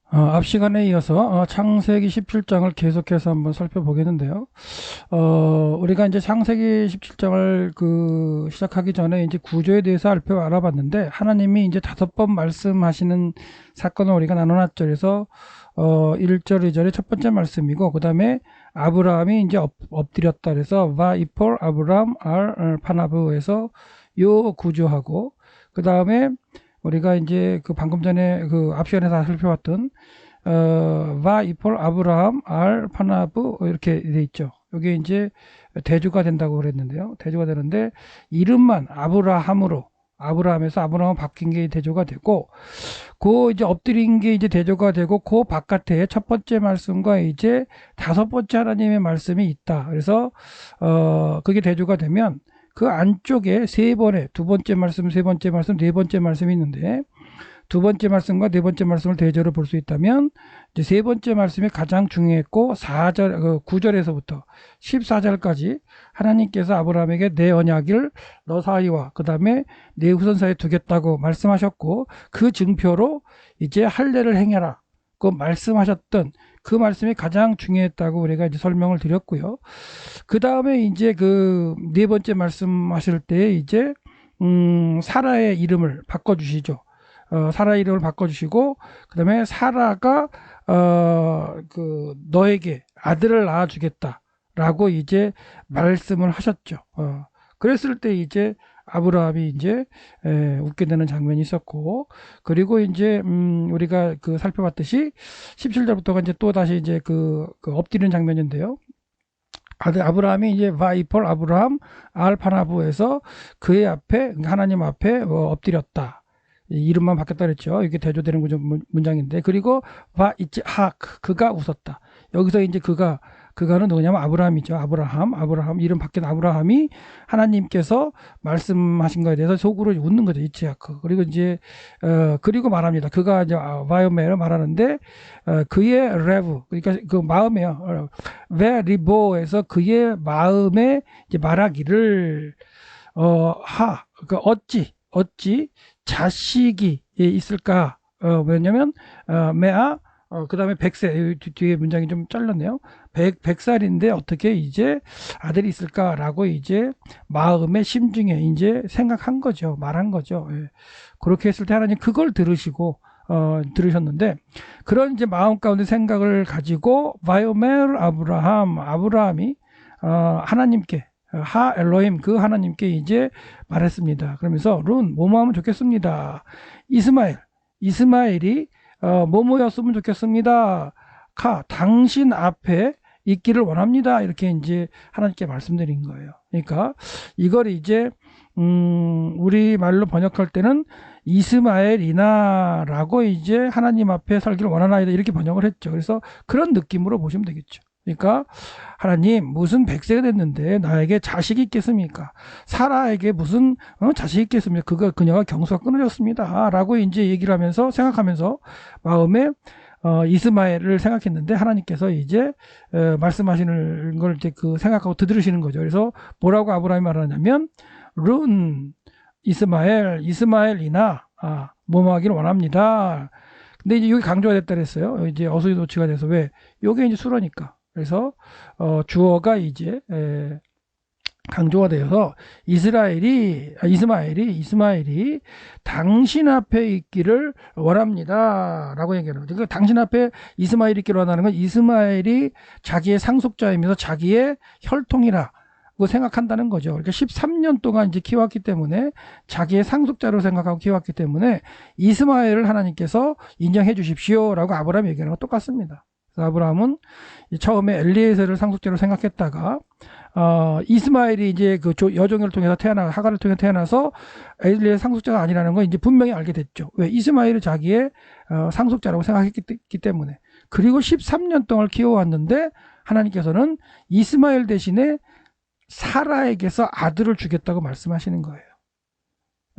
앞 시간에 이어서 창세기 17장을 계속해서 한번 살펴보겠는데요. 우리가 이제 창세기 17장을 시작하기 전에 이제 구조에 대해서 알아봤는데, 하나님이 이제 5번 말씀하시는 사건을 우리가 나눠놨죠. 그래서 1절, 2절의 첫 번째 말씀이고, 그 다음에 아브라함이 이제 엎드렸다. 그래서 바이폴 아브라함 알 파나브에서 요 구조하고, 그 다음에 우리가 이제 방금 전에 앞 시간에 다 살펴봤던 바 이폴 아브라함 알 파나브 이렇게 돼 있죠. 이게 이제 대주가 된다고 그랬는데요. 대주가 되는데 이름만 아브라함으로, 아브라함에서 아브라함 바뀐 게 대조가 되고, 이제 엎드린 게 이제 대조가 되고, 바깥에 첫 번째 말씀과 이제 5번째 하나님의 말씀이 있다. 그래서 그게 대조가 되면 그 안쪽에 세 번의, 두 번째 말씀, 세 번째 말씀, 네 번째 말씀이 있는데, 두 번째 말씀과 네 번째 말씀을 대조로 볼 수 있다면, 이제 세 번째 말씀이 가장 중요했고, 9절에서부터 14절까지 하나님께서 아브라함에게 내 언약을 너 사이와 그 다음에 내 후손 사이에 두겠다고 말씀하셨고, 그 증표로 이제 할례를 행해라 그 말씀하셨던 그 말씀이 가장 중요했다고 우리가 이제 설명을 드렸고요. 그 다음에 이제 네 번째 말씀하실 때 이제 사라의 이름을 바꿔주시죠. 사라의 이름을 바꿔주시고, 그 다음에 사라가 너에게 아들을 낳아주겠다라고 이제 말씀을 하셨죠. 그랬을 때 이제 아브라함이 이제 웃게 되는 장면이 있었고, 그리고 이제 우리가 살펴봤듯이 17절부터가 이제 또 다시 이제 엎드리는 장면인데요. 아브라함이 이제 바이폴 아브라함 알파나부에서 그의 앞에, 하나님 앞에 엎드렸다. 이름만 바뀌었다 그랬죠. 이게 대조되는 문장인데, 그리고 바이츠학, 그가 웃었다. 여기서 이제 그가는 누구냐면 아브라함이죠. 아브라함 이름 바뀐 아브라함이 하나님께서 말씀하신 거에 대해서 속으로 웃는 거죠. 이츠하크. 그리고 이제 그리고 말합니다. 그가 이제 바이오메를 말하는데, 그의 레브, 그러니까 그 마음에요. 베 리보에서 그의 마음에 이제 말하기를 어찌 자식이 있을까? 왜냐면 메아, 그 다음에 100세, 뒤에 문장이 좀 잘렸네요. 100살인데 어떻게 이제 아들이 있을까라고 이제 마음의 심중에 이제 생각한 거죠. 말한 거죠. 예. 그렇게 했을 때 하나님 그걸 들으셨는데, 그런 이제 마음 가운데 생각을 가지고 바이오멜 아브라함이 하나님께, 하 엘로힘, 그 하나님께 이제 말했습니다. 그러면서 뭐뭐 하면 좋겠습니다. 이스마엘이 뭐뭐였으면 좋겠습니다. 당신 앞에 있기를 원합니다. 이렇게 이제 하나님께 말씀드린 거예요. 그러니까 이걸 이제 우리 말로 번역할 때는 이스마엘이나라고 이제 하나님 앞에 살기를 원하나이다 이렇게 번역을 했죠. 그래서 그런 느낌으로 보시면 되겠죠. 그러니까 하나님, 무슨 100세가 됐는데 나에게 자식이 있겠습니까? 사라에게 무슨 자식이 있겠습니까? 그녀가 경수가 끊어졌습니다. 라고 이제 얘기를 하면서, 생각하면서 마음에 이스마엘을 생각했는데, 하나님께서 이제 말씀하시는 걸 이제 생각하고 들으시는 거죠. 그래서 뭐라고 아브라함이 말하냐면, 이스마엘이나 뭐뭐 하기를 원합니다. 근데 이제 여기 강조가 됐다 그랬어요. 이제 어수이도치가 돼서. 왜? 요게 이제 수로니까. 그래서 주어가 이제 강조가 되어서 이스마엘이 당신 앞에 있기를 원합니다 라고 얘기하는 거죠. 그러니까 당신 앞에 이스마엘이 있기를 원하는 건 이스마엘이 자기의 상속자이면서 자기의 혈통이라 생각한다는 거죠. 그러니까 13년 동안 이제 키웠기 때문에, 자기의 상속자로 생각하고 키웠기 때문에 이스마엘을 하나님께서 인정해 주십시오라고 아브라함이 얘기하는 거 똑같습니다. 아브라함은 처음에 엘리에셀을 상속자로 생각했다가 이스마엘이 이제 여종을 통해서 하가를 통해서 태어나서 엘리의 상속자가 아니라는 걸 이제 분명히 알게 됐죠. 왜? 이스마엘을 자기의 상속자라고 생각했기 때문에. 그리고 13년 동안 키워왔는데 하나님께서는 이스마엘 대신에 사라에게서 아들을 주겠다고 말씀하시는 거예요.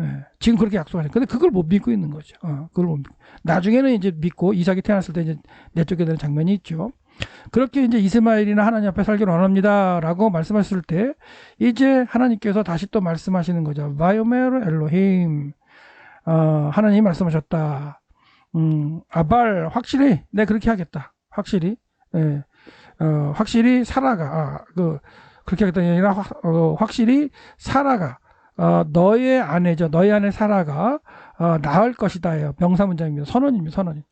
예, 지금 그렇게 약속하셨어요. 근데 그걸 못 믿고 있는 거죠. 그걸 못 믿고. 나중에는 이제 믿고 이삭이 태어났을 때 이제 내쫓게 되는 장면이 있죠. 그렇게 이제 이스마엘이나 하나님 앞에 살기를 원합니다 라고 말씀하셨을 때, 이제 하나님께서 다시 또 말씀하시는 거죠. 바이오메르 엘로힘, 하나님이 말씀하셨다. 아발 확실히 내 그렇게 하겠다. 확실히 예, 확실히 사라가 그렇게 하겠다는 게 아니라 확실히 사라가 너의 아내죠. 너의 아내 사라가 낳을 것이다예요. 명사문장입니다. 선언입니다. 선언.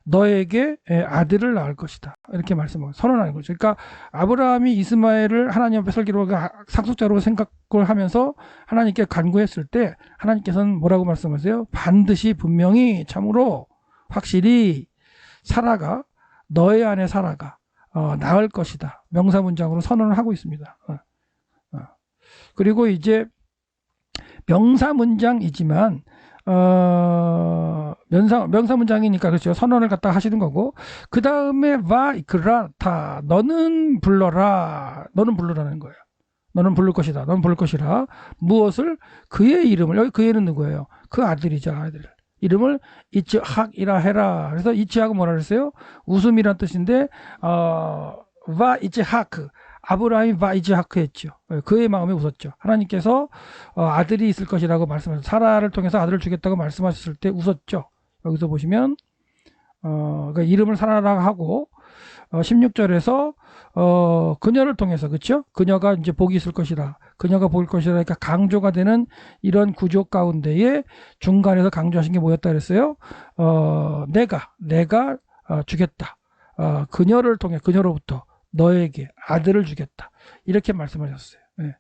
너에게 아들을 낳을 것이다. 이렇게 말씀하고 선언하는 거죠. 그러니까 아브라함이 이스마엘을 하나님 앞에 설기로 상속자로 생각을 하면서 하나님께 간구했을 때 하나님께서는 뭐라고 말씀하세요? 반드시 분명히 참으로 확실히 사라가 너의 아내 사라가 낳을 것이다. 명사문장으로 선언을 하고 있습니다. 그리고 이제 명사문장이지만 명사문장이니까 그렇죠. 선언을 갖다 하시는 거고 그 다음에 바이크라타 너는 불러라. 너는 부르라는 거예요. 너는 부를 것이다. 너는 부를 것이라. 무엇을? 그의 이름을. 여기 그의는 누구예요? 그 아들이죠. 아들. 이름을 이츠학이라 해라. 그래서 이츠학은 뭐라 그랬어요? 웃음이란 뜻인데 바 이츠하크. 아브라함이 바 이츠하크 했죠. 그의 마음에 웃었죠. 하나님께서 아들이 있을 것이라고 말씀하셨어요. 사라를 통해서 아들을 주겠다고 말씀하셨을 때 웃었죠. 여기서 보시면 그러니까 이름을 사라라고 하고 16절에서 그녀를 통해서 그렇죠? 그녀가 이제 복이 있을 것이라. 그녀가 복일 것이라. 그러니까 강조가 되는 이런 구조 가운데에 중간에서 강조하신 게 뭐였다 그랬어요? 내가 주겠다. 그녀를 통해 그녀로부터 너에게 아들을 주겠다. 이렇게 말씀하셨어요. 네.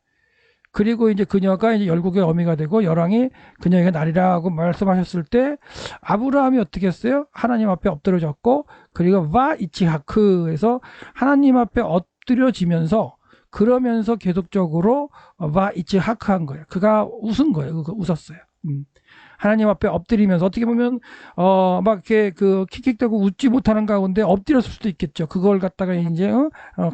그리고 이제 그녀가 이제 열국의 어미가 되고 열왕이 그녀에게 나리라고 말씀하셨을 때 아브라함이 어떻게 했어요? 하나님 앞에 엎드려졌고 그리고 바 이츠하크에서 하나님 앞에 엎드려지면서 그러면서 계속적으로 바 이츠하크 한 거예요. 그가 웃은 거예요. 웃었어요. 하나님 앞에 엎드리면서 어떻게 보면 막 이렇게 킥킥대고 웃지 못하는 가운데 엎드렸을 수도 있겠죠. 그걸 갖다가 이제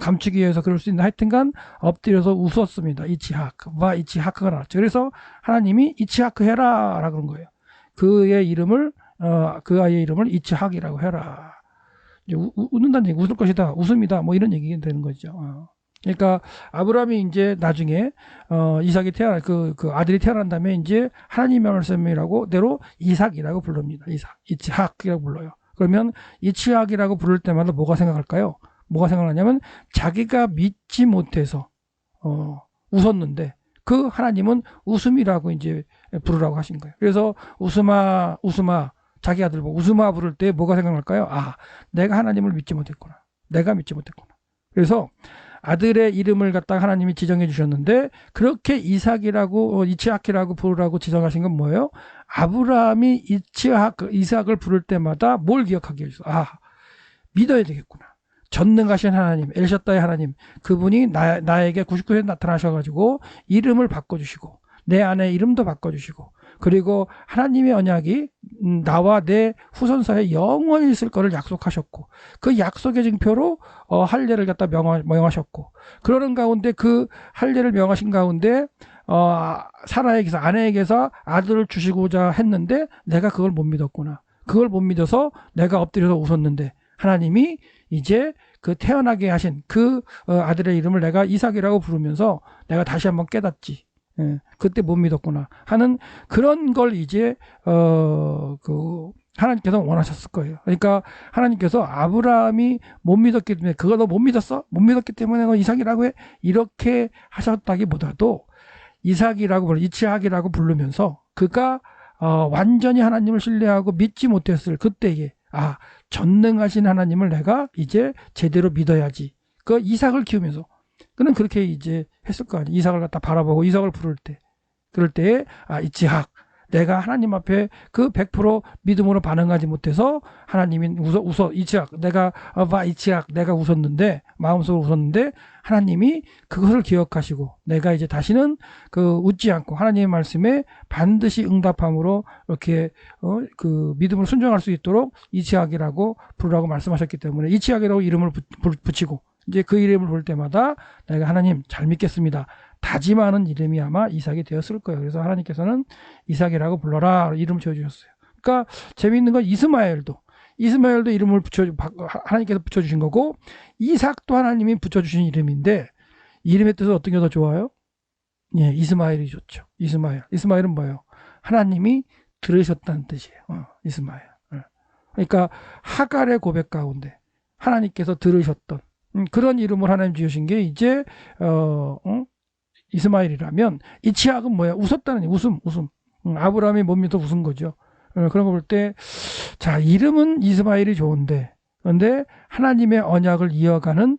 감추기 위해서 그럴 수 있는 하여튼간 엎드려서 웃었습니다. 이츠하크, 와 이츠하크가 나왔죠. 그래서 하나님이 이츠하크 해라라 그런 거예요. 그의 이름을 그 아이의 이름을 이츠학이라고 해라. 이제 웃는다는 얘기, 웃을 것이다, 웃음이다, 뭐 이런 얘기가 되는 거죠. 그러니까 아브라함이 이제 나중에 이삭이 그 아들이 태어난 다음에 이제 하나님의 말씀이라고 대로 이삭이라고 부릅니다. 이츠학이라고 불러요. 그러면 이츠학이라고 부를 때마다 뭐가 생각할까요? 뭐가 생각나냐면 자기가 믿지 못해서 웃었는데 그 하나님은 웃음이라고 이제 부르라고 하신 거예요. 그래서 웃음아 자기 아들 보고 웃음아 부를 때 뭐가 생각날까요? 내가 하나님을 믿지 못했구나. 내가 믿지 못했구나. 그래서 아들의 이름을 갖다가 하나님이 지정해 주셨는데 그렇게 이츠학이라고 부르라고 지정하신 건 뭐예요? 아브라함이 이삭을 부를 때마다 뭘 기억하게 해주세요? 믿어야 되겠구나. 전능하신 하나님, 엘샤다의 하나님, 그분이 나에게 99세 나타나셔가지고 이름을 바꿔주시고 내 아내의 이름도 바꿔주시고 그리고 하나님의 언약이 나와 내 후손사에 영원히 있을 것을 약속하셨고 그 약속의 증표로 할례를 갖다 명하셨고 그러는 가운데 그 할례를 명하신 가운데 사라에게서 아내에게서 아들을 주시고자 했는데 내가 그걸 못 믿었구나. 그걸 못 믿어서 내가 엎드려서 웃었는데 하나님이 이제 그 태어나게 하신 그 아들의 이름을 내가 이삭이라고 부르면서 내가 다시 한번 깨닫지. 그때 못 믿었구나 하는 그런 걸 이제 하나님께서 원하셨을 거예요. 그러니까 하나님께서 아브라함이 못 믿었기 때문에 그거 너 못 믿었어? 못 믿었기 때문에 너 이삭이라고 해? 이렇게 하셨다기보다도 이츠학이라고 부르면서 그가 완전히 하나님을 신뢰하고 믿지 못했을 그때에 전능하신 하나님을 내가 이제 제대로 믿어야지. 그 이삭을 키우면서 그는 그렇게 이제 했을 거 아니에요. 이삭을 갖다 바라보고 이삭을 부를 때 그럴 때에 이츠학 내가 하나님 앞에 그 100% 믿음으로 반응하지 못해서 하나님이 웃어 이츠학 내가 이츠학 내가 웃었는데 마음속으로 웃었는데 하나님이 그것을 기억하시고 내가 이제 다시는 웃지 않고 하나님의 말씀에 반드시 응답함으로 이렇게 그 믿음을 순종할 수 있도록 이츠학이라고 부르라고 말씀하셨기 때문에 이츠학이라고 이름을 붙이고 이제 그 이름을 볼 때마다 내가 하나님 잘 믿겠습니다. 다짐하는 이름이 아마 이삭이 되었을 거예요. 그래서 하나님께서는 이삭이라고 불러라 이름을 지어주셨어요. 그러니까 재미있는 건 이스마엘도 이름을 하나님께서 붙여주신 거고 이삭도 하나님이 붙여주신 이름인데 이름의 뜻은 어떤 게 더 좋아요? 예, 이스마엘이 좋죠. 이스마엘은 뭐예요? 하나님이 들으셨다는 뜻이에요. 이스마엘. 그러니까 하갈의 고백 가운데 하나님께서 들으셨던 그런 이름을 하나님 지으신 게 이제 이스마엘이라면, 이치학은 뭐야? 웃었다는 얘기, 웃음. 아브라함이 못 믿어 웃은 거죠. 그런 거 볼 때, 자, 이름은 이스마엘이 좋은데, 그런데 하나님의 언약을 이어가는,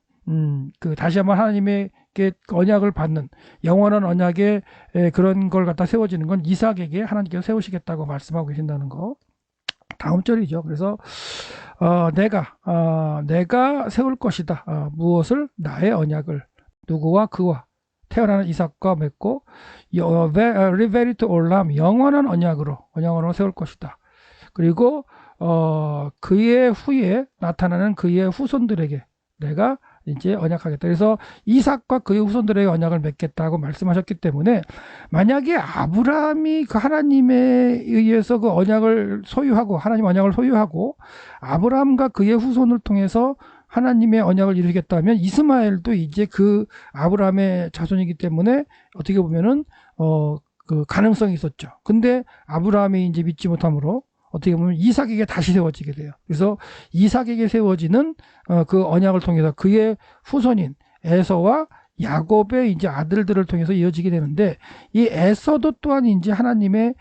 다시 한번 하나님에게 언약을 받는, 영원한 언약의 그런 걸 갖다 세워지는 건 이삭에게 하나님께서 세우시겠다고 말씀하고 계신다는 거. 다음 절이죠. 그래서, 내가 세울 것이다. 무엇을? 나의 언약을. 누구와? 그와. 태어나는 이삭과 맺고 리베리트 올람 영원한 언약으로 세울 것이다. 그리고 그의 후에 나타나는 그의 후손들에게 내가 이제 언약하겠다. 그래서 이삭과 그의 후손들에게 언약을 맺겠다고 말씀하셨기 때문에, 만약에 아브라함이 그 하나님에 의해서 그 언약을 소유하고, 하나님 언약을 소유하고 아브라함과 그의 후손을 통해서 하나님의 언약을 이루겠다면, 이스마엘도 이제 그 아브라함의 자손이기 때문에 어떻게 보면은 그 가능성이 있었죠. 근데 아브라함이 이제 믿지 못함으로 어떻게 보면 이삭에게 다시 세워지게 돼요. 그래서 이삭에게 세워지는 그 언약을 통해서 그의 후손인 에서와 야곱의 이제 아들들을 통해서 이어지게 되는데, 이 에서도 또한 이제 하나님의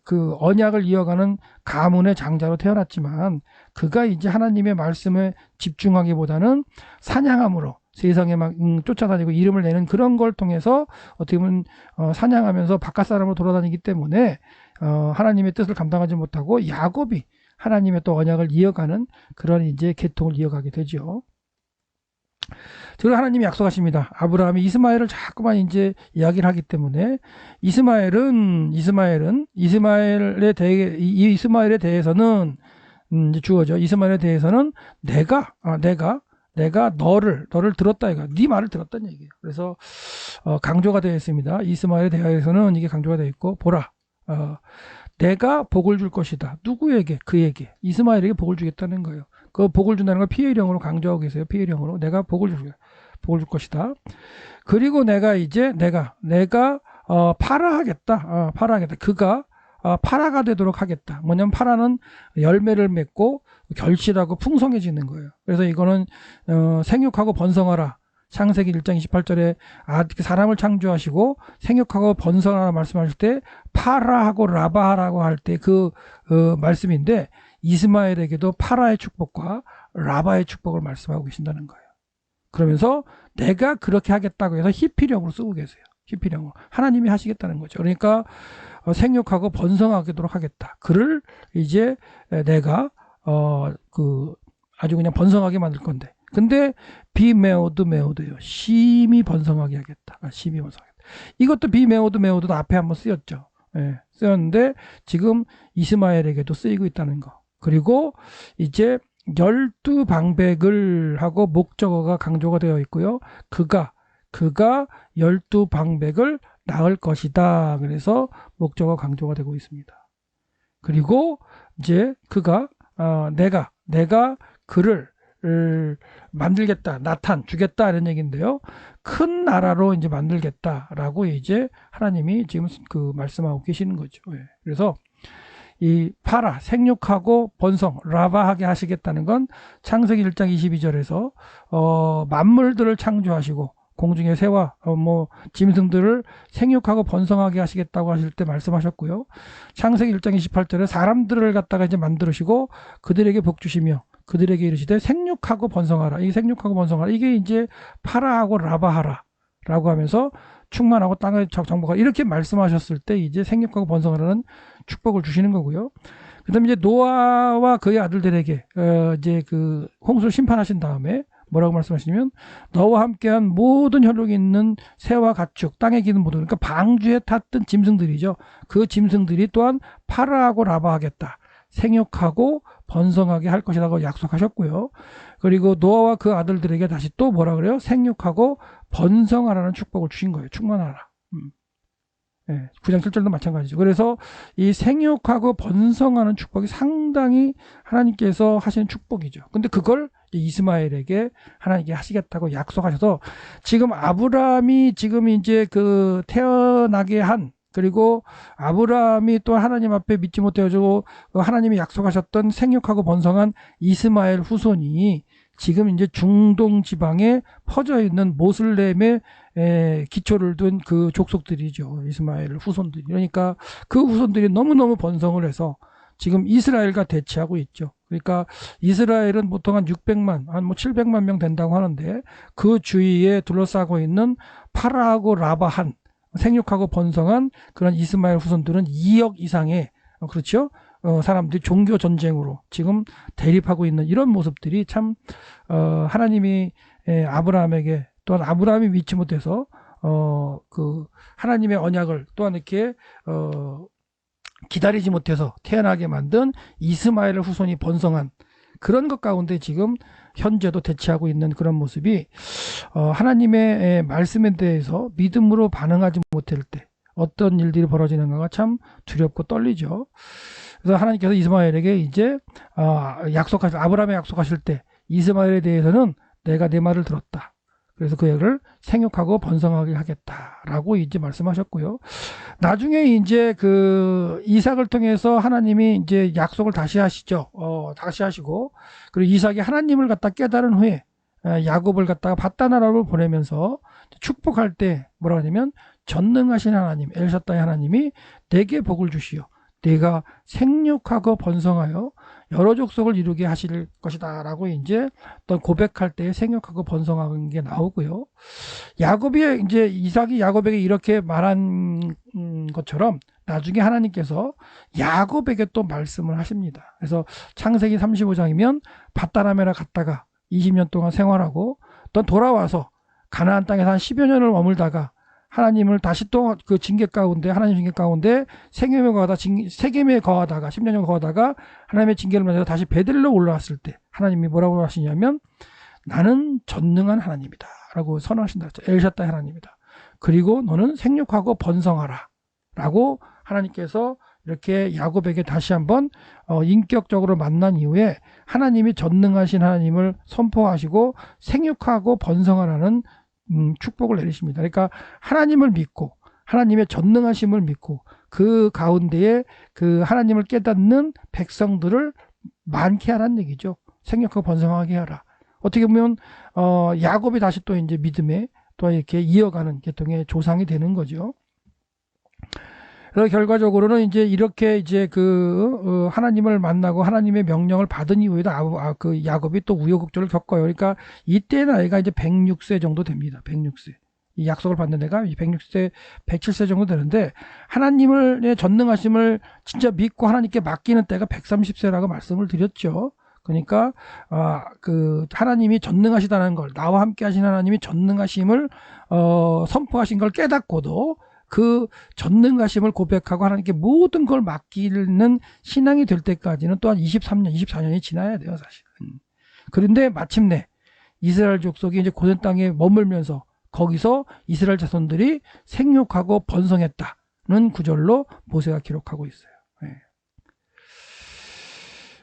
그 언약을 이어가는 가문의 장자로 태어났지만, 그가 이제 하나님의 말씀에 집중하기보다는 사냥함으로 세상에 막 쫓아다니고 이름을 내는 그런 걸 통해서 어떻게 보면 사냥하면서 바깥 사람으로 돌아다니기 때문에 하나님의 뜻을 감당하지 못하고 야곱이 하나님의 또 언약을 이어가는 그런 이제 계통을 이어가게 되죠. 그리고 하나님이 약속하십니다. 아브라함이 이스마엘을 자꾸만 이제 이야기를 하기 때문에, 이스마엘에 대해서는 이제 주어져. 이스마엘에 대해서는 내가 너를 들었다, 이거. 네 말을 들었다는 얘기예요. 그래서 강조가 되어 있습니다. 이스마엘에 대해서는 이게 강조가 되어 있고, 보라, 내가 복을 줄 것이다. 누구에게? 그에게. 이스마엘에게 복을 주겠다는 거예요. 그 복을 준다는 걸 피해령으로 강조하고 계세요. 피해령으로. 내가 복을 줄 것이다. 그리고 내가 파라하겠다. 파라하겠다. 그가 파라가 되도록 하겠다. 뭐냐면 파라는 열매를 맺고 결실하고 풍성해지는 거예요. 그래서 이거는 생육하고 번성하라. 창세기 1장 28절에 사람을 창조하시고 생육하고 번성하라 말씀하실 때 파라하고 라바하라고 할 때 그 말씀인데, 이스마엘에게도 파라의 축복과 라바의 축복을 말씀하고 계신다는 거예요. 그러면서 내가 그렇게 하겠다고 해서 히피령으로 쓰고 계세요. 히피령으로. 하나님이 하시겠다는 거죠. 그러니까 생육하고 번성하도록 하겠다. 그를 이제 내가 아주 그냥 번성하게 만들 건데. 근데 비메오드예요. 심히 번성하게 하겠다. 심히 번성하겠다. 이것도 비메오드도 앞에 한번 쓰였죠. 예, 쓰였는데 지금 이스마엘에게도 쓰이고 있다는 거. 그리고 이제 12방백을 하고 목적어가 강조가 되어 있고요. 그가 12방백을 낳을 것이다. 그래서 목적어 강조가 되고 있습니다. 그리고 이제 그가 내가 그를 만들겠다, 주겠다 이런 얘기인데요. 큰 나라로 이제 만들겠다라고 이제 하나님이 지금 그 말씀하고 계시는 거죠. 예. 그래서 이 파라, 생육하고 번성, 라바하게 하시겠다는 건 창세기 1장 22절에서 만물들을 창조하시고 공중의 새와 짐승들을 생육하고 번성하게 하시겠다고 하실 때 말씀하셨고요. 창세기 1장 28절에 사람들을 갖다가 이제 만들으시고 그들에게 복 주시며 그들에게 이르시되 생육하고 번성하라. 이 생육하고 번성하라. 이게 이제 파라하고 라바하라 라고 하면서 충만하고 땅을 정복하라. 이렇게 말씀하셨을 때 이제 생육하고 번성하라는 축복을 주시는 거고요. 그 다음에 이제 노아와 그의 아들들에게 이제 그 홍수를 심판하신 다음에 뭐라고 말씀하시냐면, 너와 함께한 모든 혈육이 있는 새와 가축, 땅에 기는 모든, 그러니까 방주에 탔던 짐승들이죠. 그 짐승들이 또한 파라하고 라바하겠다. 생육하고 번성하게 할 것이라고 약속하셨고요. 그리고 노아와 그 아들들에게 다시 또 뭐라 그래요? 생육하고 번성하라는 축복을 주신 거예요. 충만하라. 네, 9장 7절도 마찬가지죠. 그래서 이 생육하고 번성하는 축복이 상당히 하나님께서 하시는 축복이죠. 근데 그걸 이스마엘에게 하나님께 하시겠다고 약속하셔서, 지금 아브라함이 지금 이제 그 태어나게 한 그리고 아브라함이 또 하나님 앞에 믿지 못해가지고 하나님이 약속하셨던 생육하고 번성한 이스마엘 후손이 지금 이제 중동 지방에 퍼져 있는 모슬렘의 기초를 둔 그 족속들이죠. 이스마엘 후손들이. 그러니까 그 후손들이 너무너무 번성을 해서 지금 이스라엘과 대치하고 있죠. 그러니까 이스라엘은 보통 한 600만, 한 뭐 700만 명 된다고 하는데 그 주위에 둘러싸고 있는 파라하고 라바한 생육하고 번성한 그런 이스마엘 후손들은 2억 이상의 그렇죠? 사람들이 종교 전쟁으로 지금 대립하고 있는 이런 모습들이 참 하나님이 아브라함에게 또한 아브라함이 믿지 못해서 그 하나님의 언약을 또한 이렇게 기다리지 못해서 태어나게 만든 이스마엘 후손이 번성한 그런 것 가운데 지금 현재도 대치하고 있는 그런 모습이 하나님의 말씀에 대해서 믿음으로 반응하지 못할 때 어떤 일들이 벌어지는가가 참 두렵고 떨리죠. 그래서 하나님께서 이스마엘에게 이제 아브라함에 약속하실 때 이스마엘에 대해서는 내가 내 말을 들었다. 그래서 그 애를 생육하고 번성하게 하겠다라고 이제 말씀하셨고요. 나중에 이제 그 이삭을 통해서 하나님이 이제 약속을 다시 하시죠. 다시 하시고 그리고 이삭이 하나님을 갖다 깨달은 후에 야곱을 갖다가 밧다나라로 보내면서 축복할 때 뭐라 하냐면 전능하신 하나님 엘샤다이 하나님이 내게 복을 주시오. 내가 생육하고 번성하여 여러 족속을 이루게 하실 것이다 라고 이제 어떤 고백할 때 생육하고 번성하는 게 나오고요. 야곱이 이제 이삭이 야곱에게 이렇게 말한 것처럼 나중에 하나님께서 야곱에게 또 말씀을 하십니다. 그래서 창세기 35장이면 밧다라메라 갔다가 20년 동안 생활하고 또 돌아와서 가나안 땅에서 한 10여 년을 머물다가 하나님을 다시 또 그 징계 가운데 하나님 징계 가운데 세겜에 거하다가 10년 거하다가 하나님의 징계를 맞아서 다시 베들레로 올라왔을 때 하나님이 뭐라고 하시냐면 나는 전능한 하나님이다 라고 선언하신다. 엘샤다이 하나님이다. 그리고 너는 생육하고 번성하라 라고 하나님께서 이렇게 야곱에게 다시 한번 인격적으로 만난 이후에 하나님이 전능하신 하나님을 선포하시고 생육하고 번성하라는 축복을 내리십니다. 그러니까 하나님을 믿고 하나님의 전능하심을 믿고 그 가운데에 그 하나님을 깨닫는 백성들을 많게 하라는 얘기죠. 생육하고 번성하게 하라. 어떻게 보면 야곱이 다시 또 이제 믿음에 또 이렇게 이어가는 계통의 조상이 되는 거죠. 그래서 결과적으로는 이제 이렇게 이제 그 하나님을 만나고 하나님의 명령을 받은 이후에도 그 야곱이 또 우여곡절을 겪어요. 그러니까 이때 나이가 이제 106세 정도 됩니다. 106세. 이 약속을 받는 애가 106세, 107세 정도 되는데 하나님의 전능하심을 진짜 믿고 하나님께 맡기는 때가 130세라고 말씀을 드렸죠. 그러니까 그 하나님이 전능하시다는 걸 나와 함께 하신 하나님이 전능하심을 선포하신 걸 깨닫고도 그 전능하심을 고백하고 하나님께 모든 걸 맡기는 신앙이 될 때까지는 또한 23년, 24년이 지나야 돼요, 사실은. 그런데 마침내 이스라엘 족속이 이제 고센 땅에 머물면서 거기서 이스라엘 자손들이 생육하고 번성했다는 구절로 모세가 기록하고 있어요.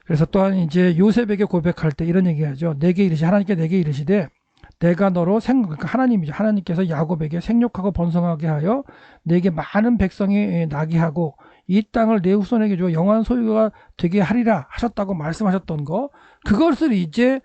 그래서 또한 이제 요셉에게 고백할 때 이런 얘기하죠. 하나님께 내게 이르시되 내가 너로 그러니까 하나님이죠. 하나님께서 야곱에게 생육하고 번성하게 하여 내게 많은 백성이 나게 하고 이 땅을 내 후손에게 주어 영원한 소유가 되게 하리라 하셨다고 말씀하셨던 거 그것을 이제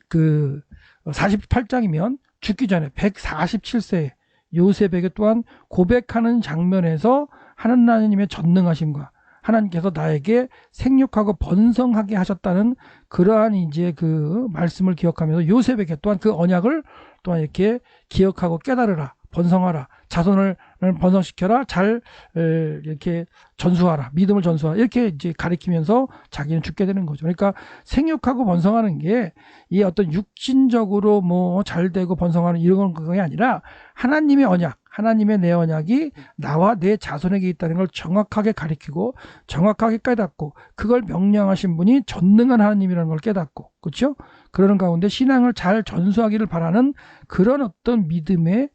그 48장이면 죽기 전에 147세에 요셉에게 또한 고백하는 장면에서 하나님의 전능하심과 하나님께서 나에게 생육하고 번성하게 하셨다는 그러한 이제 그 말씀을 기억하면서 요셉에게 또한 그 언약을 또한 이렇게 기억하고 깨달으라, 번성하라, 자손을 번성시켜라, 잘 이렇게 전수하라, 믿음을 전수하라 이렇게 이제 가리키면서 자기는 죽게 되는 거죠. 그러니까 생육하고 번성하는 게 이 어떤 육신적으로 뭐 잘 되고 번성하는 이런 그게 아니라 하나님의 언약. 하나님의 내 언약이 나와 내 자손에게 있다는 걸 정확하게 가리키고 정확하게 깨닫고 그걸 명령하신 분이 전능한 하나님이라는 걸 깨닫고 그렇죠? 그러는 가운데 신앙을 잘 전수하기를 바라는 그런 어떤 믿음의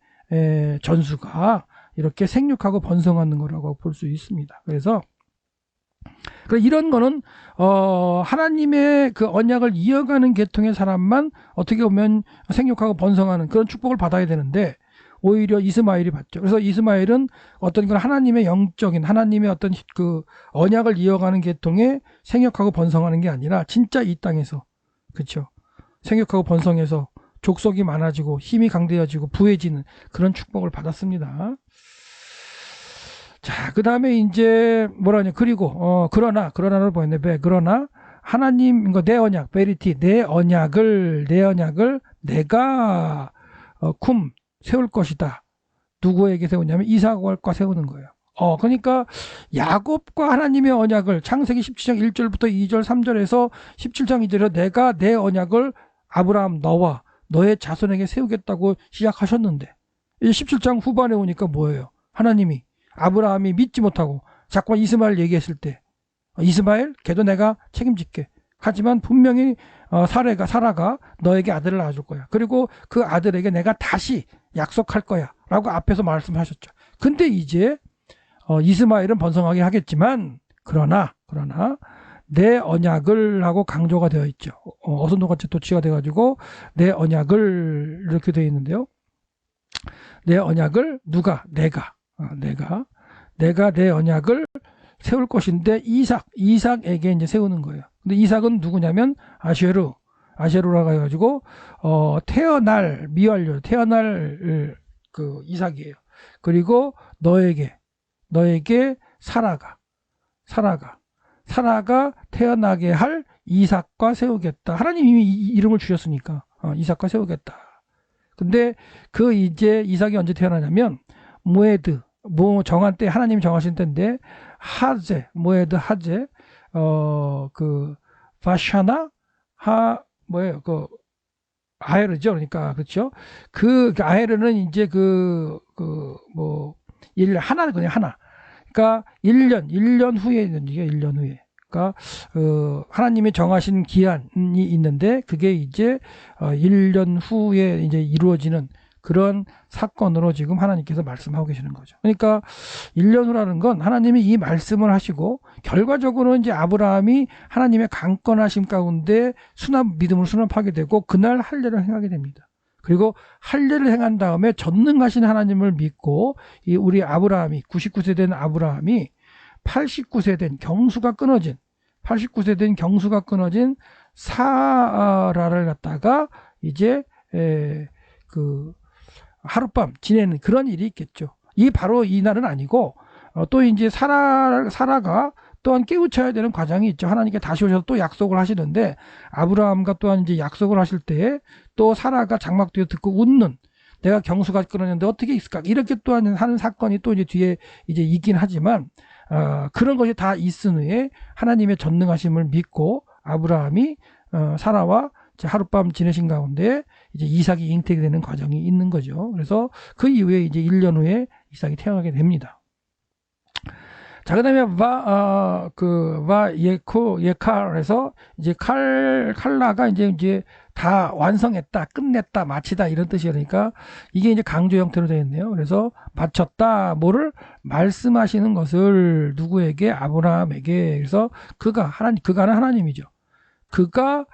전수가 이렇게 생육하고 번성하는 거라고 볼 수 있습니다. 그래서 이런 거는 하나님의 그 언약을 이어가는 계통의 사람만 어떻게 보면 생육하고 번성하는 그런 축복을 받아야 되는데 오히려 이스마엘이 받죠. 그래서 이스마엘은 어떤 건 하나님의 영적인 하나님의 어떤 그 언약을 이어가는 계통에 생육하고 번성하는 게 아니라 진짜 이 땅에서 그렇죠. 생육하고 번성해서 족속이 많아지고 힘이 강대해지고 부해지는 그런 축복을 받았습니다. 자, 그 다음에 이제 뭐라냐 그리고 그러나를 보였네. 그러나 하나님 내 언약 베리티 내 언약을 내가 세울 것이다. 누구에게 세우냐면 이삭과 세우는 거예요. 그러니까 야곱과 하나님의 언약을 창세기 17장 1절부터 2절 3절에서 17장 2절에 내가 내 언약을 아브라함 너와 너의 자손에게 세우겠다고 시작하셨는데 이제 17장 후반에 오니까 뭐예요? 하나님이 아브라함이 믿지 못하고 자꾸만 이스마엘 얘기했을 때 이스마엘 걔도 내가 책임질게. 하지만 분명히 사라가 너에게 아들을 낳아줄 거야. 그리고 그 아들에게 내가 다시 약속할 거야 라고 앞에서 말씀하셨죠. 근데 이제 이스마엘은 번성하게 하겠지만 그러나 내 언약을 하고 강조가 되어 있죠. 어선도같이 도치가 돼가지고 내 언약을 이렇게 되어 있는데요. 내 언약을 누가 내가 내 언약을 세울 것인데 이삭에게 이제 세우는 거예요. 근데 이삭은 누구냐면 아쉐루라고 해가지고 태어날 미완료 태어날 그 이삭이에요. 그리고 너에게 사라가 태어나게 할 이삭과 세우겠다. 하나님 이미 이름을 주셨으니까 이삭과 세우겠다. 근데 그 이제 이삭이 언제 태어나냐면 모에드 정한 때 하나님이 정하신 때인데 모에드 하제 그 바샤나 뭐예요 그 아헤르죠. 그러니까 그렇죠. 그 아헤르는 이제 뭐 1년 하나 그냥 하나. 그러니까 1년 후에 있는 게 1년 후에. 그러니까 하나님이 정하신 기한이 있는데 그게 이제 1년 후에 이제 이루어지는 그런 사건으로 지금 하나님께서 말씀하고 계시는 거죠. 그러니까 1년 후라는 건 하나님이 이 말씀을 하시고 결과적으로는 이제 아브라함이 하나님의 강권하심 가운데 믿음을 수납하게 되고 그날 할례를 행하게 됩니다. 그리고 할례를 행한 다음에 전능하신 하나님을 믿고 우리 아브라함이 99세 된 아브라함이 89세 된 경수가 끊어진 사라를 갖다가 이제 그 하룻밤 지내는 그런 일이 있겠죠. 바로 이 날은 아니고 또 이제 사라가 또한 깨우쳐야 되는 과정이 있죠. 하나님께 다시 오셔서 또 약속을 하시는데 아브라함과 또한 이제 약속을 하실 때 또 사라가 장막 뒤에 듣고 웃는 내가 경수가 끊었는데 어떻게 있을까 이렇게 또한 하는 사건이 또 이제 뒤에 이제 있긴 하지만 그런 것이 다 있은 후에 하나님의 전능하심을 믿고 아브라함이 사라와 하룻밤 지내신 가운데 이제 이삭이 잉태가 되는 과정이 있는 거죠. 그래서 그 이후에 이제 1년 후에 이삭이 태어나게 됩니다. 자, 그 다음에 예칼에서 이제 칼라가 이제 다 완성했다, 끝냈다, 마치다 이런 뜻이니까 이게 이제 강조 형태로 되어 있네요. 그래서 마쳤다, 뭐를 말씀하시는 것을 누구에게 아브라함에게 그래서 그가는 하나님이죠. 그가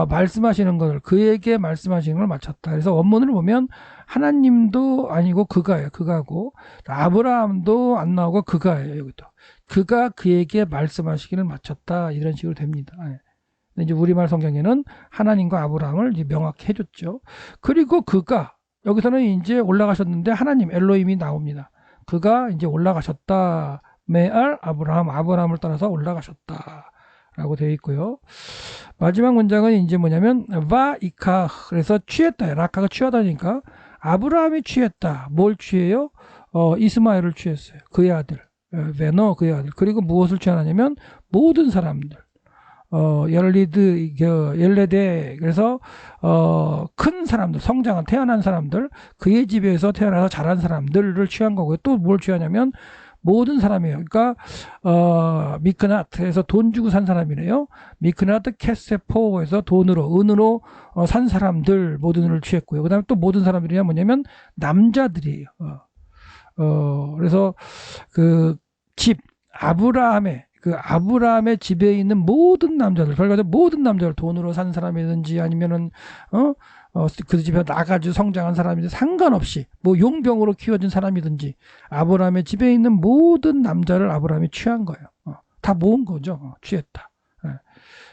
말씀하시는 것을 그에게 말씀하시는 걸 마쳤다. 그래서 원문을 보면 하나님도 아니고 그가고 아브라함도 안 나오고 그가예요. 여기도 그가 그에게 말씀하시기를 마쳤다 이런 식으로 됩니다. 근데 이제 우리말 성경에는 하나님과 아브라함을 이제 명확히 해줬죠. 그리고 그가 여기서는 이제 올라가셨는데 하나님 엘로힘이 나옵니다. 그가 이제 올라가셨다. 메알 아브라함을 따라서 올라가셨다. 라고 되어 있고요. 마지막 문장은 이제 뭐냐면 바이카 그래서 취했다. 라카가 취하다니까 아브라함이 취했다. 뭘 취해요? 이스마엘을 취했어요. 그의 아들. 그의 아들. 그리고 무엇을 취하냐면 모든 사람들. 열레데 그래서 큰 사람들, 성장한 태어난 사람들, 그의 집에서 태어나서 자란 사람들을 취한 거고요. 또 뭘 취하냐면 모든 사람이에요. 그러니까 미크나트에서 돈 주고 산 사람이래요. 미크나트 캐세포에서 은으로 산 사람들 모든을 취했고요. 그다음에 또 모든 사람들이 뭐냐면 남자들이에요. 그래서 그 집 아브라함의 그 아브라함의 집에 있는 모든 남자들, 결과적으로 모든 남자들, 돈으로 산 사람이든지 아니면은 그 집에 나가지고 성장한 사람이든지 상관없이 뭐 용병으로 키워진 사람이든지 아브라함의 집에 있는 모든 남자를 아브라함이 취한 거예요. 다 모은 거죠. 취했다. 예.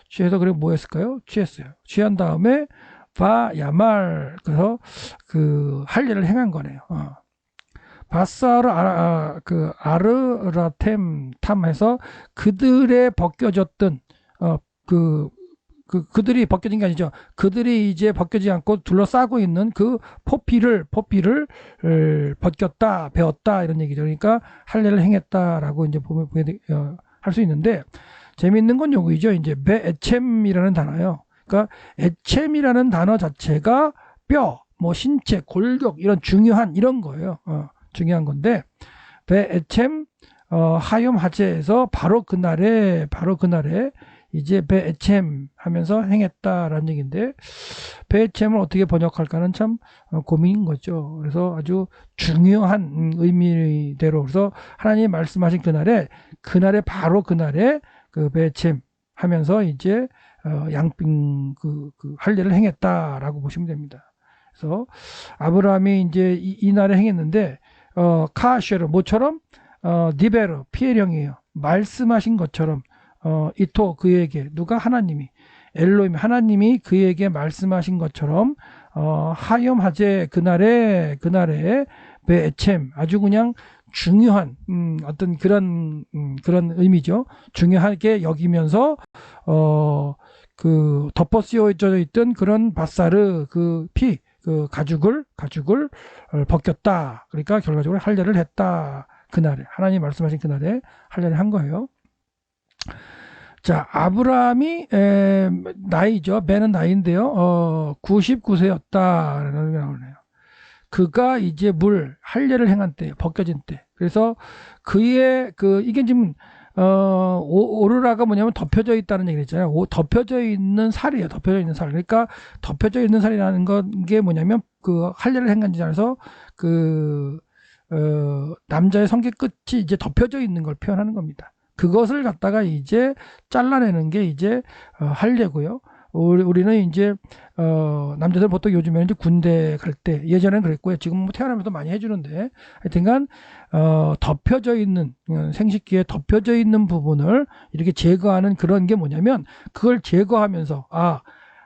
취해서 그래 뭐 했을까요? 취했어요. 취한 다음에 바야말 그래서 그 할례를 행한 거네요. 바사르 아르라템 탐해서 그들의 벗겨졌던 그들이 벗겨진 게 아니죠. 그들이 이제 벗겨지지 않고 둘러싸고 있는 그 포피를 벗겼다, 베었다 이런 얘기죠. 그러니까 할례를 행했다라고 이제 보면 할 수 있는데 재미있는 건 요거이죠. 이제 베에쳄이라는 단어요. 그러니까 에쳄이라는 단어 자체가 뼈, 뭐 신체, 골격 이런 중요한 이런 거예요. 중요한 건데 베에쳄 하욤 하제에서 바로 그날에 이제 베에쳄 하면서 행했다라는 얘기인데 베에쳄을 어떻게 번역할까는 참 고민인 거죠. 그래서 아주 중요한 의미대로 그래서 하나님이 말씀하신 그날에 그 베에쳄 하면서 이제 양빙 그 할례를 행했다라고 보시면 됩니다. 그래서 아브라함이 이제 이 날에 행했는데 카쉐르 모처럼 니베르 피해령이에요. 말씀하신 것처럼 이토 그에게 누가 하나님이 엘로임 하나님이 그에게 말씀하신 것처럼 하욤 하제 그날에 베에쳄 아주 그냥 중요한 어떤 그런 의미죠. 중요하게 여기면서 그 덮어 씌워져 있던 그런 바사르 그 가죽을 벗겼다. 그러니까 결과적으로 할례를 했다. 그날에 하나님 말씀하신 그날에 할례를 한 거예요. 자, 아브라함이 나이죠. 배는 나이인데요. 99세였다라는 게 나오네요. 그가 이제 할례를 행한 때, 벗겨진 때. 그래서 그의 이게 지금 오르라가 뭐냐면 덮여져 있다는 얘기 있잖아요. 덮여져 있는 살이에요. 덮여져 있는 살. 그러니까 덮여져 있는 살이라는 게 뭐냐면 그 할례를 행한 지에서 남자의 성기 끝이 이제 덮여져 있는 걸 표현하는 겁니다. 그것을 갖다가 이제 잘라내는 게 이제 할례고요. 우리는 이제 남자들 보통 요즘에는 이제 군대 갈 때 예전에는 그랬고요. 지금 뭐 태어나면서 많이 해주는데 하여튼간 덮여져 있는 생식기에 덮여져 있는 부분을 이렇게 제거하는 그런 게 뭐냐면 그걸 제거하면서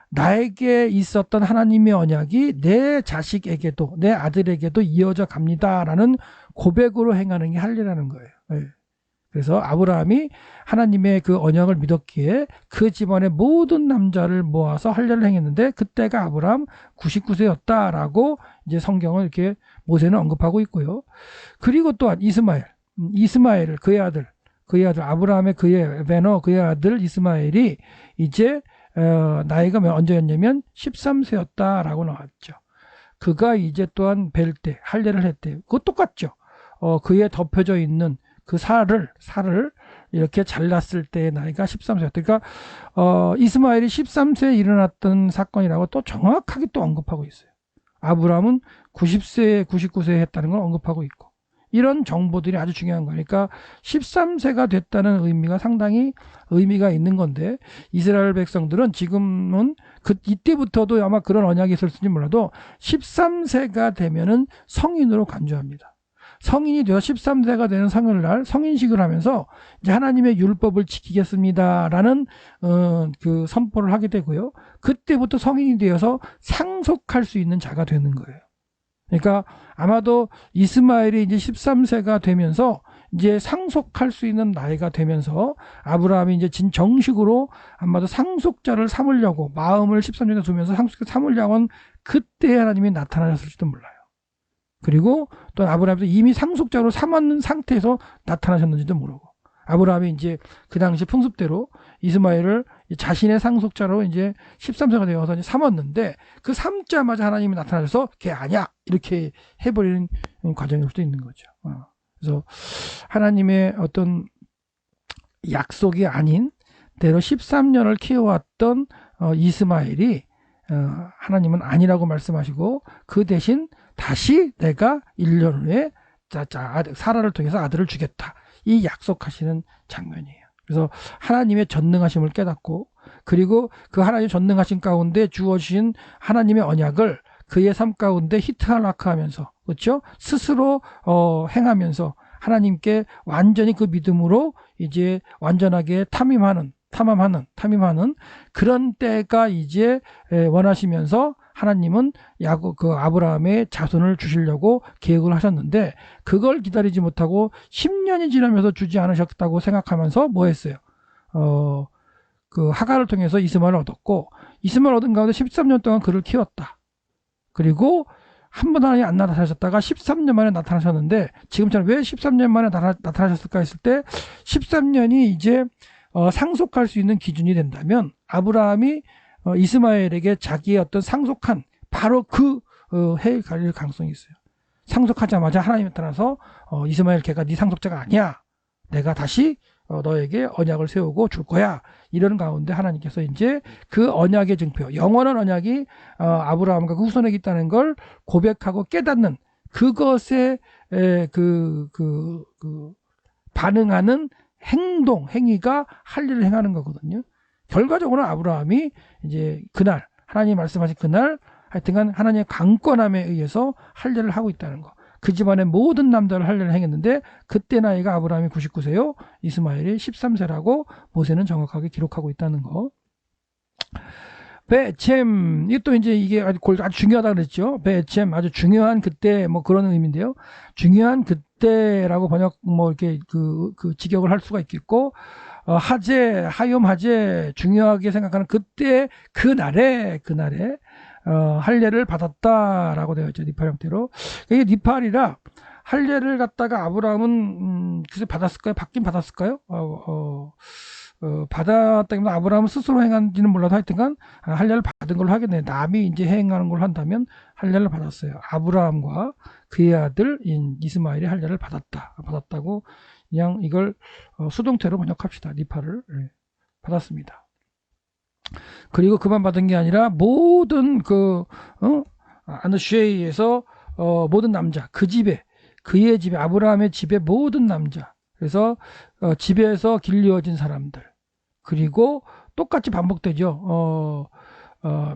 나에게 있었던 하나님의 언약이 내 자식에게도 내 아들에게도 이어져 갑니다라는 고백으로 행하는 게 할례라는 거예요. 네. 그래서 아브라함이 하나님의 그 언약을 믿었기에 그 집안의 모든 남자를 모아서 할례를 행했는데 그때가 아브라함 99세였다라고 이제 성경을 이렇게 모세는 언급하고 있고요. 그리고 또한 이스마엘 그의 아들 아브라함의 그의 아들 이스마엘이 이제 나이가 언제였냐면 13세였다라고 나왔죠. 그가 이제 또한 뵐 때 할례를 했대요. 그거 똑같죠. 그의 덮여져 있는 그 살을 이렇게 잘랐을 때의 나이가 13세였다. 그러니까 이스마엘이 13세에 일어났던 사건이라고 또 정확하게 또 언급하고 있어요. 아브라함은 90세에 99세에 했다는 걸 언급하고 있고 이런 정보들이 아주 중요한 거니까 13세가 됐다는 의미가 상당히 의미가 있는 건데 이스라엘 백성들은 지금은 이때부터도 아마 그런 언약이 있었을지 몰라도 13세가 되면은 성인으로 간주합니다. 성인이 되어 13세가 되는 성일날 성인식을 하면서 이제 하나님의 율법을 지키겠습니다라는 그 선포를 하게 되고요. 그때부터 성인이 되어서 상속할 수 있는 자가 되는 거예요. 그러니까 아마도 이스마엘이 이제 13세가 되면서 이제 상속할 수 있는 나이가 되면서 아브라함이 이제 정식으로 아마도 상속자를 삼으려고 마음을 13년에 두면서 상속자를 삼으려고 한 그때 하나님이 나타나셨을지도 몰라요. 그리고 또 아브라함도 이미 상속자로 삼은 상태에서 나타나셨는지도 모르고 아브라함이 이제 그 당시 풍습대로 이스마엘을 자신의 상속자로 이제 13세가 되어서 이제 삼았는데 그 삼자마자 하나님이 나타나셔서 걔 아니야 이렇게 해버리는 과정일 수도 있는 거죠. 그래서 하나님의 어떤 약속이 아닌 대로 13년을 키워왔던 이스마엘이 하나님은 아니라고 말씀하시고 그 대신 다시 내가 1년 후에 사라를 통해서 아들을 주겠다. 이 약속하시는 장면이에요. 그래서 하나님의 전능하심을 깨닫고, 그리고 그 하나님의 전능하심 가운데 주어진 하나님의 언약을 그의 삶 가운데 히트하라크하면서, 그렇죠? 스스로 행하면서 하나님께 완전히 그 믿음으로 이제 완전하게 탐임하는 그런 때가 이제 원하시면서 하나님은 그 아브라함의 자손을 주시려고 계획을 하셨는데, 그걸 기다리지 못하고 10년이 지나면서 주지 않으셨다고 생각하면서 뭐 했어요? 그 하갈을 통해서 이스마엘을 얻었고, 이스마엘 얻은 가운데 13년 동안 그를 키웠다. 그리고 한 번 하나님 안 나타나셨다가 13년 만에 나타나셨는데, 지금처럼 왜 13년 만에 나타나셨을까 했을 때, 13년이 이제 상속할 수 있는 기준이 된다면, 아브라함이 이스마엘에게 자기의 어떤 상속한 바로 그 해에 갈릴 가능성이 있어요. 상속하자마자 하나님이 나타나서 이스마엘 걔가 네 상속자가 아니야. 내가 다시 너에게 언약을 세우고 줄 거야. 이런 가운데 하나님께서 이제 그 언약의 증표, 영원한 언약이 아브라함과 그 후손에게 있다는 걸 고백하고 깨닫는 그것에 반응하는 행위가 할 일을 행하는 거거든요. 결과적으로 아브라함이 이제 그날, 하나님이 말씀하신 그날, 하여튼간 하나님의 강권함에 의해서 할 일을 하고 있다는 거. 그 집안의 모든 남자를 할 일을 행했는데, 그때 나이가 아브라함이 99세요. 이스마엘이 13세라고 모세는 정확하게 기록하고 있다는 거. 베쳔, 이게 또 이제 이게 아주 중요하다 그랬죠. 베쳔, 아주 중요한 그때, 뭐 그런 의미인데요. 중요한 그때라고 번역, 뭐 이렇게 그 직역을 할 수가 있겠고, 하제, 하욤 하제, 중요하게 생각하는 그때, 그날에, 할례를 받았다라고 되어 있죠. 니팔 형태로. 이게 니팔이라 할례를 갖다가 아브라함은 글쎄 받았을까요? 받긴 받았을까요? 받았다기보다 아브라함은 스스로 행한지는 몰라도 하여튼간 할례를 받은 걸로 하겠네요. 남이 이제 행하는 걸 한다면 할례를 받았어요. 아브라함과 그의 아들 이스마엘이 할례를 받았다고 그냥 이걸 수동태로 번역합시다. 니팔을 받았습니다. 그리고 그만 받은 게 아니라 모든 아누쉐이에서 모든 남자, 그의 집에 아브라함의 집에 모든 남자, 그래서 집에서 길리어진 사람들, 그리고 똑같이 반복되죠.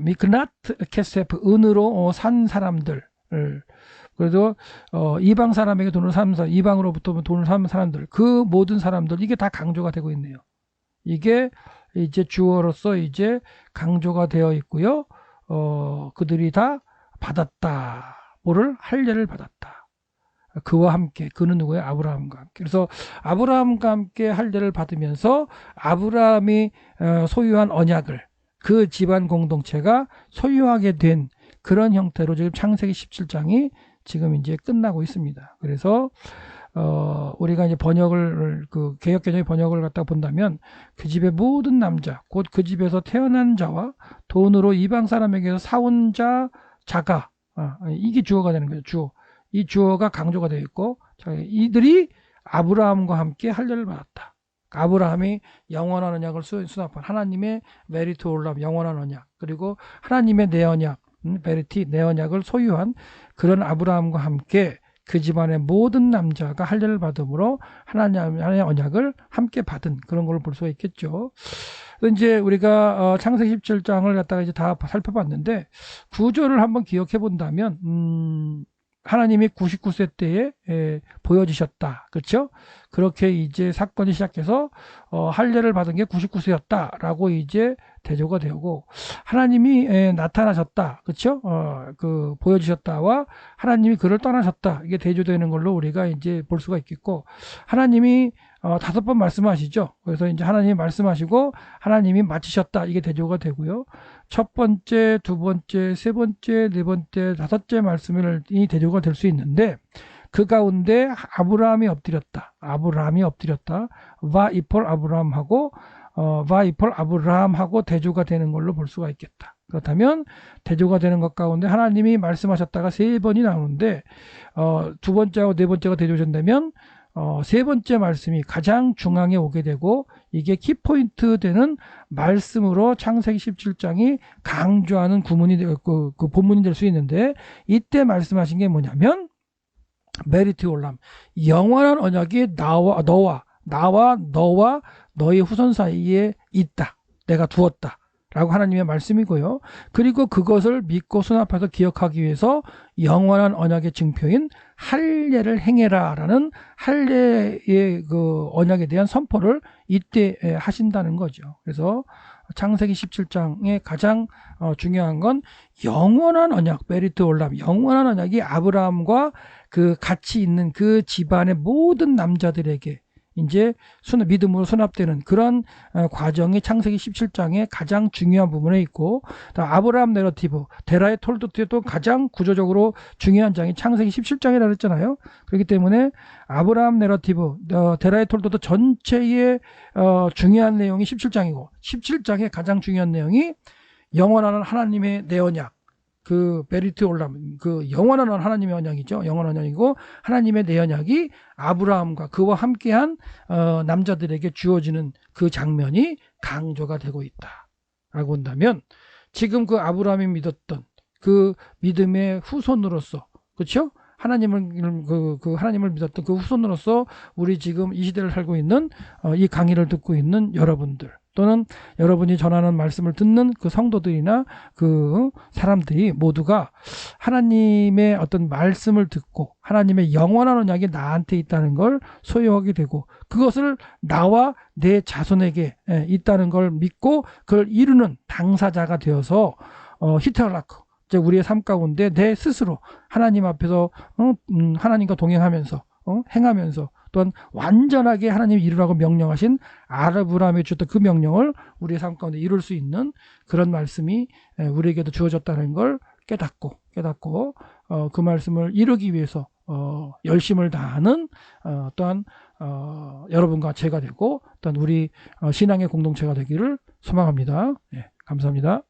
미크나트 케세프, 은으로 산 사람들, 그래도 이방 사람에게 돈을 사는 사람, 이방으로부터 돈을 사는 사람들, 그 모든 사람들, 이게 다 강조가 되고 있네요. 이게 이제 주어로서 이제 강조가 되어 있고요. 그들이 다 받았다. 뭐를? 할례를 받았다. 그와 함께, 그는 누구예요? 아브라함과 함께. 그래서 아브라함과 함께 할례를 받으면서 아브라함이 소유한 언약을 그 집안 공동체가 소유하게 된 그런 형태로 지금 창세기 17장이 지금 이제 끝나고 있습니다. 그래서 우리가 이제 번역을, 그 개역개정의 번역을 갖다 본다면, 그 집의 모든 남자, 곧 그 집에서 태어난 자와 돈으로 이방 사람에게서 사온 자가, 이게 주어가 되는 거죠. 주어. 이 주어가 강조가 되어 있고, 이들이 아브라함과 함께 할례를 받았다. 아브라함이 영원한 언약을 수납한 하나님의 메리트 올람, 영원한 언약, 그리고 하나님의 내 언약, 베리티, 내 언약을 소유한 그런 아브라함과 함께 그 집안의 모든 남자가 할례를 받음으로 하나님의 언약을 함께 받은 그런 걸 볼 수가 있겠죠. 이제 우리가 창세기 17장을 갖다가 이제 다 살펴봤는데, 구조를 한번 기억해 본다면, 하나님이 99세 때에 보여지셨다. 그렇죠? 그렇게 이제 사건이 시작해서 할례를 받은 게 99세였다라고 이제 대조가 되고, 하나님이 나타나셨다. 그렇죠? 그 보여주셨다와 하나님이 그를 떠나셨다. 이게 대조되는 걸로 우리가 이제 볼 수가 있겠고, 하나님이 5번 말씀하시죠. 그래서 이제 하나님이 말씀하시고 하나님이 마치셨다. 이게 대조가 되고요. 첫 번째, 두 번째, 세 번째, 네 번째, 다섯째 말씀이 대조가 될 수 있는데, 그 가운데 아브라함이 엎드렸다. 와 이폴 아브라함하고 대조가 되는 걸로 볼 수가 있겠다. 그렇다면 대조가 되는 것 가운데 하나님이 말씀하셨다가 3번이 나오는데, 두 번째하고 네 번째가 대조된다면 세 번째 말씀이 가장 중앙에 오게 되고, 이게 키포인트 되는 말씀으로 창세기 17장이 강조하는 그 본문이 될 수 있는데, 이때 말씀하신 게 뭐냐면 메리트 올람, 영원한 언약이 너와 나와 너와 너의 후손 사이에 있다. 내가 두었다. 라고 하나님의 말씀이고요. 그리고 그것을 믿고 수납해서 기억하기 위해서 영원한 언약의 증표인 할례를 행해라 라는 할례의 그 언약에 대한 선포를 이때 하신다는 거죠. 그래서 창세기 17장의 가장 중요한 건 영원한 언약, 베리트 올람, 영원한 언약이 아브라함과 그 같이 있는 그 집안의 모든 남자들에게 이제 믿음으로 수납되는 그런 과정이 창세기 17장의 가장 중요한 부분에 있고, 아브라함 내러티브, 데라의 톨도트도 가장 구조적으로 중요한 장이 창세기 17장이라고 했잖아요. 그렇기 때문에 아브라함 내러티브, 데라의 톨도트 전체의 중요한 내용이 17장이고, 17장의 가장 중요한 내용이 영원한 하나님의 내 언약, 그 베리트 올람, 그 영원한 하나님의 언약이죠. 영원한 언약이고, 하나님의 내 언약이 아브라함과 그와 함께한 남자들에게 주어지는 그 장면이 강조가 되고 있다라고 한다면, 지금 그 아브라함이 믿었던 그 믿음의 후손으로서, 그렇죠? 하나님을 하나님을 믿었던 그 후손으로서 우리 지금 이 시대를 살고 있는 이 강의를 듣고 있는 여러분들, 또는 여러분이 전하는 말씀을 듣는 그 성도들이나 그 사람들이 모두가 하나님의 어떤 말씀을 듣고 하나님의 영원한 언약이 나한테 있다는 걸 소유하게 되고, 그것을 나와 내 자손에게 있다는 걸 믿고 그걸 이루는 당사자가 되어서 히트할라크, 우리의 삶 가운데 내 스스로 하나님 앞에서 하나님과 동행하면서 행하면서, 또한 완전하게 하나님이 이루라고 명령하신 아브라함이 주었던 그 명령을 우리의 삶 가운데 이룰 수 있는 그런 말씀이 우리에게도 주어졌다는 걸 깨닫고 그 말씀을 이루기 위해서 열심을 다하는 또한 여러분과 제가 되고, 또한 우리 신앙의 공동체가 되기를 소망합니다. 감사합니다.